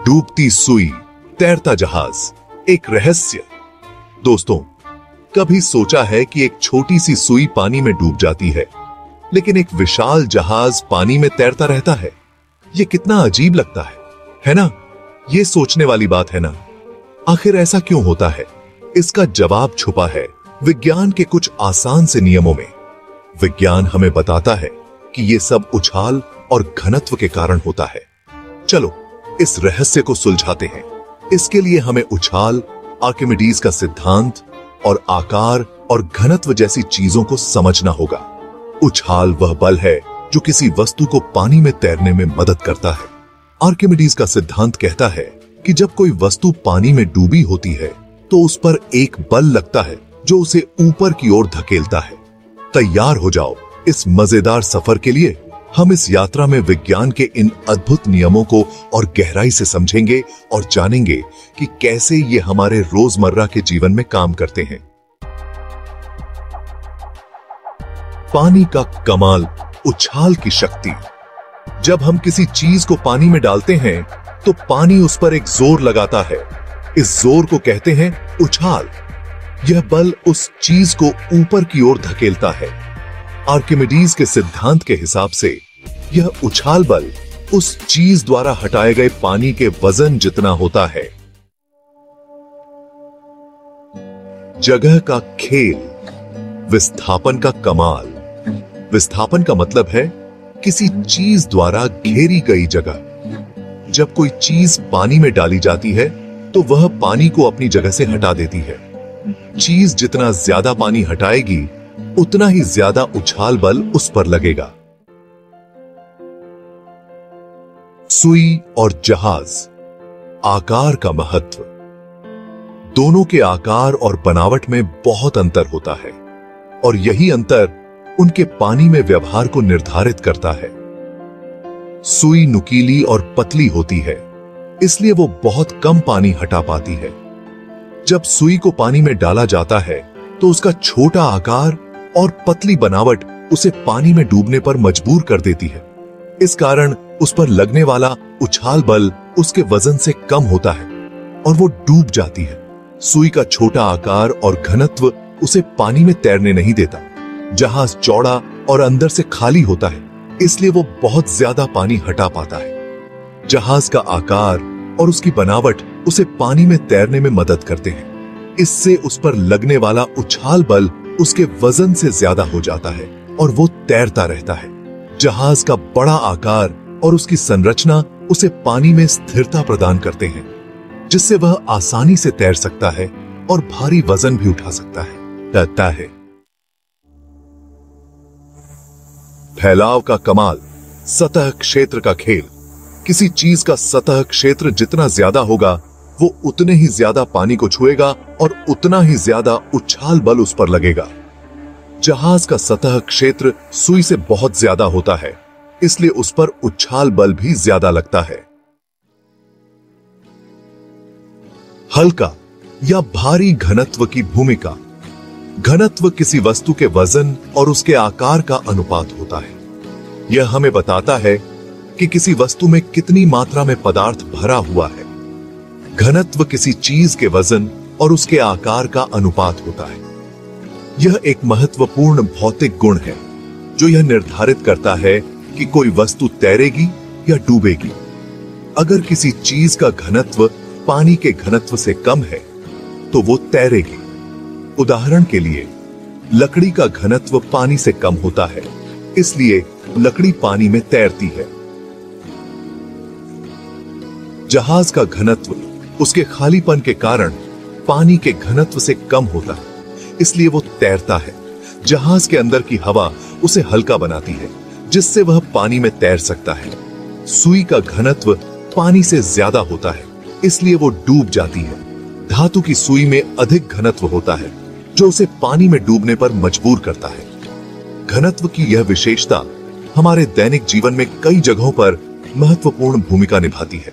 डूबती सुई, तैरता जहाज, एक रहस्य। दोस्तों, कभी सोचा है कि एक छोटी सी सुई पानी में डूब जाती है, लेकिन एक विशाल जहाज पानी में तैरता रहता है। यह कितना अजीब लगता है ना? यह सोचने वाली बात है ना? आखिर ऐसा क्यों होता है? इसका जवाब छुपा है विज्ञान के कुछ आसान से नियमों में। विज्ञान हमें बताता है कि यह सब उछाल और घनत्व के कारण होता है। चलो इस रहस्य को सुलझाते हैं। इसके लिए हमें उछाल, आर्किमिडीज का सिद्धांत और आकार और घनत्व जैसी चीजों को समझना होगा। उछाल वह बल है जो किसी वस्तु को पानी में तैरने में मदद करता है। आर्किमिडीज का सिद्धांत कहता है कि जब कोई वस्तु पानी में डूबी होती है तो उस पर एक बल लगता है जो उसे ऊपर की ओर धकेलता है। तैयार हो जाओ इस मजेदार सफर के लिए। हम इस यात्रा में विज्ञान के इन अद्भुत नियमों को और गहराई से समझेंगे और जानेंगे कि कैसे ये हमारे रोजमर्रा के जीवन में काम करते हैं। पानी का कमाल, उछाल की शक्ति। जब हम किसी चीज को पानी में डालते हैं तो पानी उस पर एक जोर लगाता है। इस जोर को कहते हैं उछाल। यह बल उस चीज को ऊपर की ओर धकेलता है। आर्किमिडीज के सिद्धांत के हिसाब से यह उछाल बल उस चीज द्वारा हटाए गए पानी के वजन जितना होता है। जगह का खेल, विस्थापन का कमाल। विस्थापन का मतलब है किसी चीज द्वारा घेरी गई जगह। जब कोई चीज पानी में डाली जाती है तो वह पानी को अपनी जगह से हटा देती है। चीज जितना ज्यादा पानी हटाएगी उतना ही ज्यादा उछाल बल उस पर लगेगा। सुई और जहाज, आकार का महत्व। दोनों के आकार और बनावट में बहुत अंतर होता है और यही अंतर उनके पानी में व्यवहार को निर्धारित करता है। सुई नुकीली और पतली होती है, इसलिए वो बहुत कम पानी हटा पाती है। जब सुई को पानी में डाला जाता है तो उसका छोटा आकार और पतली बनावट उसे पानी में डूबने पर मजबूर कर देती है। इस कारण उस पर लगने वाला उछाल बल उसके वजन से कम होता है और वो डूब जाती है। सुई का छोटा आकार और घनत्व उसे पानी में तैरने नहीं देता। जहाज चौड़ा और अंदर से खाली होता है, इसलिए वो बहुत ज्यादा पानी हटा पाता है। जहाज का आकार और उसकी बनावट उसे पानी में तैरने में मदद करते हैं। इससे उस पर लगने वाला उछाल बल उसके वजन से ज्यादा हो जाता है और वो तैरता रहता है। जहाज का बड़ा आकार और उसकी संरचना उसे पानी में स्थिरता प्रदान करते हैं, जिससे वह आसानी से तैर सकता है और भारी वजन भी उठा सकता है। फैलाव का कमाल, सतह क्षेत्र का खेल। किसी चीज का सतह क्षेत्र जितना ज्यादा होगा वो उतने ही ज्यादा पानी को छुएगा और उतना ही ज्यादा उछाल बल उस पर लगेगा। जहाज का सतह क्षेत्र सुई से बहुत ज्यादा होता है, इसलिए उस पर उछाल बल भी ज्यादा लगता है। हल्का या भारी घनत्व की भूमिका। घनत्व किसी वस्तु के वजन और उसके आकार का अनुपात होता है। यह हमें बताता है कि किसी वस्तु में कितनी मात्रा में पदार्थ भरा हुआ है। घनत्व किसी चीज के वजन और उसके आकार का अनुपात होता है। यह एक महत्वपूर्ण भौतिक गुण है जो यह निर्धारित करता है कि कोई वस्तु तैरेगी या डूबेगी। अगर किसी चीज का घनत्व पानी के घनत्व से कम है तो वो तैरेगी। उदाहरण के लिए, लकड़ी का घनत्व पानी से कम होता है, इसलिए लकड़ी पानी में तैरती है। जहाज का घनत्व उसके खालीपन के कारण पानी के घनत्व से कम होता है, इसलिए वो तैरता है। जहाज के अंदर की हवा उसे हल्का बनाती है, जिससे वह पानी में तैर सकता है। सुई का घनत्व पानी से ज्यादा होता है, इसलिए वो डूब जाती है। धातु की सुई में अधिक घनत्व होता है, जो उसे पानी में डूबने पर मजबूर करता है। घनत्व की यह विशेषता हमारे दैनिक जीवन में कई जगहों पर महत्वपूर्ण भूमिका निभाती है।